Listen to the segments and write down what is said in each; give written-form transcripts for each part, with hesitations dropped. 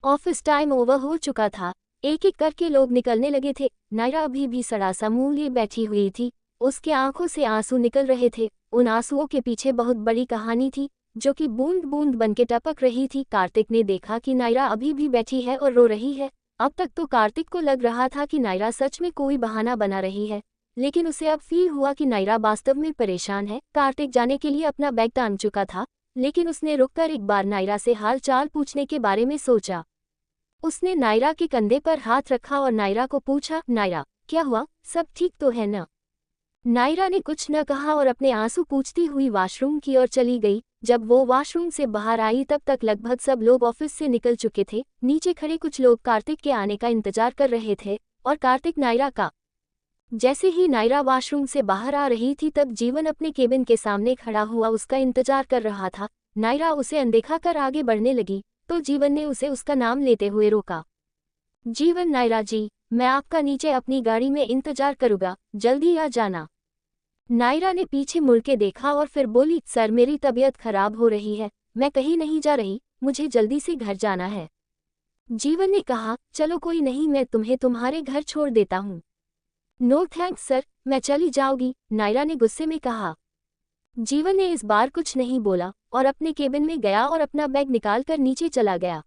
Office time over हो चुका था। एक एक करके लोग निकलने लगे थे। नायरा अभी भी सड़ा सा मुंह लिए बैठी हुई थी। उसके आंखों से आंसू निकल रहे थे। उन आंसुओं के पीछे बहुत बड़ी कहानी थी जो कि बूंद बूंद बनके टपक रही थी। कार्तिक ने देखा कि नायरा अभी भी बैठी है और रो रही है। अब तक तो कार्तिक को लग रहा था कि नायरा सच में कोई बहाना बना रही है, लेकिन उसे अब फील हुआ कि नायरा वास्तव में परेशान है। कार्तिक जाने के लिए अपना बैग टांग चुका था, लेकिन उसने रुककर एक बार नायरा से हाल चाल पूछने के बारे में सोचा। उसने नायरा के कंधे पर हाथ रखा और नायरा को पूछा, नायरा क्या हुआ, सब ठीक तो है न? नायरा ने कुछ न कहा और अपने आंसू पूछती हुई वॉशरूम की ओर चली गई। जब वो वॉशरूम से बाहर आई तब तक लगभग सब लोग ऑफिस से निकल चुके थे। नीचे खड़े कुछ लोग कार्तिक के आने का इंतजार कर रहे थे और कार्तिक नायरा का। जैसे ही नायरा वॉशरूम से बाहर आ रही थी तब जीवन अपने केबिन के सामने खड़ा हुआ उसका इंतजार कर रहा था। नायरा उसे अनदेखा कर आगे बढ़ने लगी तो जीवन ने उसे उसका नाम लेते हुए रोका। जीवन, नायरा जी, मैं आपका नीचे अपनी गाड़ी में इंतजार करूँगा, जल्दी आ जाना। नायरा ने पीछे मुड़ के देखा और फिर बोली, सर मेरी तबीयत खराब हो रही है, मैं कहीं नहीं जा रही, मुझे जल्दी से घर जाना है। जीवन ने कहा, चलो कोई नहीं, मैं तुम्हें तुम्हारे घर छोड़ देता हूँ। नो थैंक्स सर, मैं चली जाऊंगी, नायरा ने गुस्से में कहा। जीवन ने इस बार कुछ नहीं बोला और अपने केबिन में गया और अपना बैग निकालकर नीचे चला गया।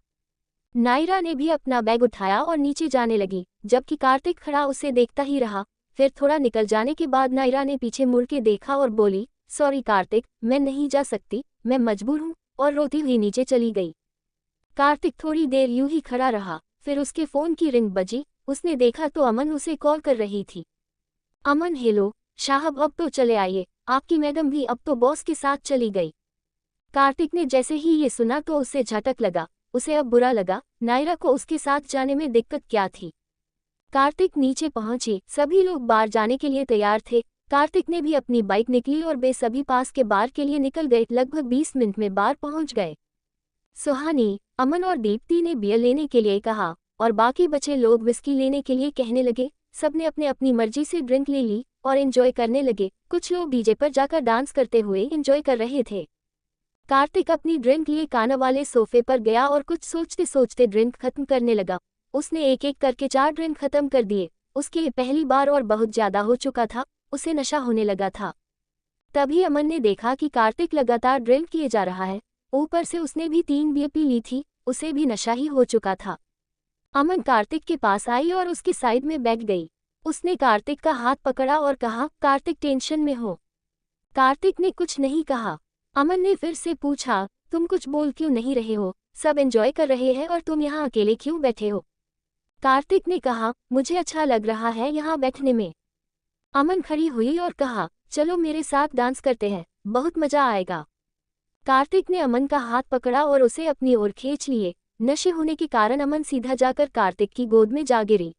नायरा ने भी अपना बैग उठाया और नीचे जाने लगी, जबकि कार्तिक खड़ा उसे देखता ही रहा। फिर थोड़ा निकल जाने के बाद नायरा ने पीछे मुड़ के देखा और बोली, सॉरी कार्तिक, मैं नहीं जा सकती, मैं मजबूर हूँ, और रोती हुई नीचे चली गई। कार्तिक थोड़ी देर यूं ही खड़ा रहा, फिर उसके फ़ोन की रिंग बजी। उसने देखा तो अमन उसे कॉल कर रही थी। अमन, हेलो साहब, अब तो चले आइए, आपकी मैडम भी अब तो बॉस के साथ चली गई। कार्तिक ने जैसे ही ये सुना तो उसे झटक लगा। उसे अब बुरा लगा, नायरा को उसके साथ जाने में दिक्कत क्या थी। कार्तिक नीचे पहुंचे, सभी लोग बार जाने के लिए तैयार थे। कार्तिक ने भी अपनी बाइक निकली और वे सभी पास के बार के लिए निकल गए। लगभग 20 मिनट में बार पहुंच गए। सुहानी, अमन और दीप्ति ने बियर लेने के लिए कहा और बाकी बचे लोग विस्की लेने के लिए कहने लगे। सबने अपने अपनी मर्जी से ड्रिंक ले ली और एंजॉय करने लगे। कुछ लोग डीजे पर जाकर डांस करते हुए एंजॉय कर रहे थे। कार्तिक अपनी ड्रिंक लिए काना वाले सोफे पर गया और कुछ सोचते सोचते ड्रिंक खत्म करने लगा। उसने एक एक करके 4 ड्रिंक खत्म कर दिए। उसकी ये पहली बार और बहुत ज्यादा हो चुका था, उसे नशा होने लगा था। तभी अमन ने देखा कि कार्तिक लगातार ड्रिंक किए जा रहा है। ऊपर से उसने भी 3 बियर पी ली थी, उसे भी नशा ही हो चुका था। अमन कार्तिक के पास आई और उसकी साइड में बैठ गई। उसने कार्तिक का हाथ पकड़ा और कहा, कार्तिक टेंशन में हो? कार्तिक ने कुछ नहीं कहा। अमन ने फिर से पूछा, तुम कुछ बोल क्यों नहीं रहे हो? सब एंजॉय कर रहे हैं और तुम यहाँ अकेले क्यों बैठे हो? कार्तिक ने कहा, मुझे अच्छा लग रहा है यहाँ बैठने में। अमन खड़ी हुई और कहा, चलो मेरे साथ डांस करते हैं, बहुत मजा आएगा। कार्तिक ने अमन का हाथ पकड़ा और उसे अपनी ओर खींच लिए। नशे होने के कारण अमन सीधा जाकर कार्तिक की गोद में जा गिरी।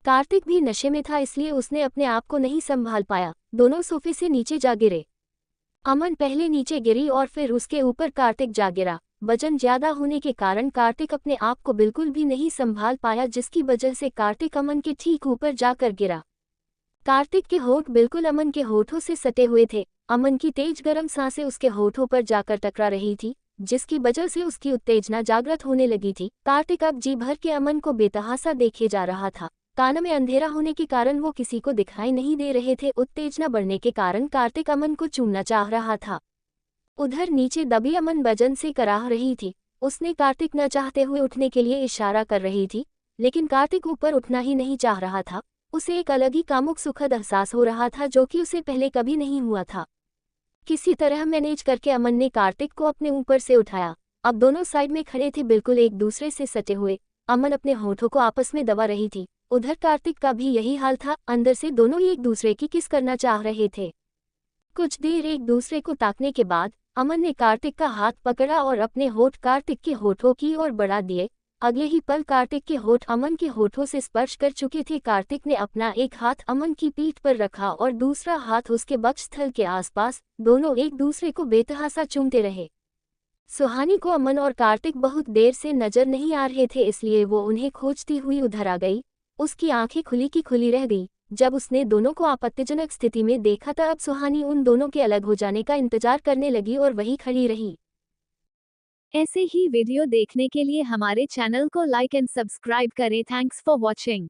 कार्तिक भी नशे में था, इसलिए उसने अपने आप को नहीं संभाल पाया। दोनों सोफे से नीचे जा गिरे। अमन पहले नीचे गिरी और फिर उसके ऊपर कार्तिक जा गिरा। वजन ज्यादा होने के कारण कार्तिक अपने आप को बिल्कुल भी नहीं संभाल पाया, जिसकी वजह से कार्तिक अमन के ठीक ऊपर जाकर गिरा। कार्तिक के होठ बिल्कुल अमन के होठों से सटे हुए थे। अमन की तेज गर्म सांसें उसके होठों पर जाकर टकरा रही थी, जिसकी वजह से उसकी उत्तेजना जागृत होने लगी थी। कार्तिक अब जी भर के अमन को बेतहासा देखे जा रहा था। कान में अंधेरा होने के कारण वो किसी को दिखाई नहीं दे रहे थे। उत्तेजना बढ़ने के कारण कार्तिक अमन को चूमना चाह रहा था। उधर नीचे दबी अमन वजन से कराह रही थी। उसने कार्तिक न चाहते हुए उठने के लिए इशारा कर रही थी, लेकिन कार्तिक ऊपर उठना ही नहीं चाह रहा था। उसे एक अलग ही कामुक सुखद एहसास हो रहा था जो कि उसे पहले कभी नहीं हुआ था। किसी तरह मैनेज करके अमन ने कार्तिक को अपने ऊपर से उठाया। अब दोनों साइड में खड़े थे, बिल्कुल एक दूसरे से सटे हुए। अमन अपने होठों को आपस में दबा रही थी। उधर कार्तिक का भी यही हाल था। अंदर से दोनों एक दूसरे की किस करना चाह रहे थे। कुछ देर एक दूसरे को ताकने के बाद अमन ने कार्तिक का हाथ पकड़ा और अपने होठ कार्तिक के होठों की ओर बढ़ा दिए। अगले ही पल कार्तिक के होठ अमन के होठों से स्पर्श कर चुके थे। कार्तिक ने अपना एक हाथ अमन की पीठ पर रखा और दूसरा हाथ उसके वक्षस्थल के आसपास। दोनों एक दूसरे को बेतहासा चूमते रहे। सुहानी को अमन और कार्तिक बहुत देर से नजर नहीं आ रहे थे, इसलिए वो उन्हें खोजती हुई उधर आ गई। उसकी आंखें खुली की खुली रह गई। जब उसने दोनों को आपत्तिजनक स्थिति में देखा तब सुहानी उन दोनों के अलग हो जाने का इंतजार करने लगी और वहीं खड़ी रही। ऐसे ही वीडियो देखने के लिए हमारे चैनल को लाइक एंड सब्सक्राइब करें। Thanks for watching.